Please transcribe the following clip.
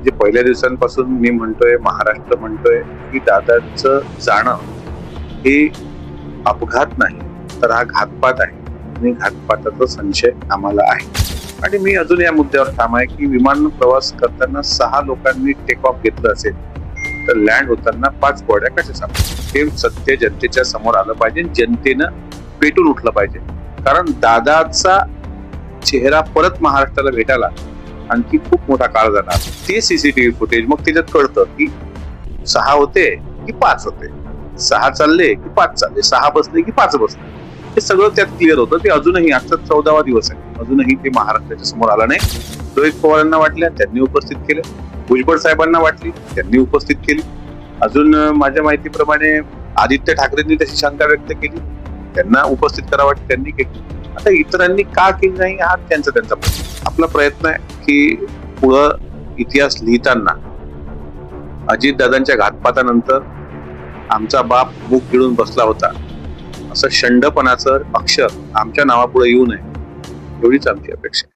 म्हणजे पहिल्या दिवसांपासून मी म्हणतोय, महाराष्ट्र म्हणतोय की दादांचं जाणं हे अपघात नाही तर हा घातपात आहे आणि घातपाताचा संशय आम्हाला आहे. आणि मी अजून या मुद्द्यावर ठाम आहे की विमान प्रवास करताना 6 लोकांनी टेक ऑफ घेतलं असेल तर लँड होताना 5 बॉड्या कशा सापडल्या? हे सत्य जनतेच्या समोर आलं पाहिजे, जनतेनं पेटून उठलं पाहिजे. कारण दादाचा चेहरा परत महाराष्ट्राला भेटायला आणखी खूप मोठा काळ जाणार. ते सीसीटीव्ही फुटेज मग त्याच्यात कळतं की 6 होते की 5 होते, 6 चालले की 5 चालले, 6 बसले की 5 बसले, हे सगळं त्यात क्लिअर होतं. ते अजूनही आजचा 14वा दिवस आहे, अजूनही ते महाराष्ट्राच्या समोर आलं नाही. रोहित पवारांना वाटल्या, त्यांनी उपस्थित केलं. भुजबळ साहेबांना वाटली, त्यांनी उपस्थित केली. अजून माझ्या माहितीप्रमाणे आदित्य ठाकरेंनी तशी शंका व्यक्त केली, त्यांना उपस्थित करावं वाटतं, त्यांनी केली. आता इतरांनी का केली नाही हा त्यांचा प्रश्न. आपला प्रयत्न आहे की पुढं इतिहास लिहिताना अजितदादांच्या घातपातानंतर आमचा बाप मुख गिळून बसला होता असं शंडपणाचं अक्षर आमच्या नावापुढे येऊ नये, एवढीच आमची अपेक्षा.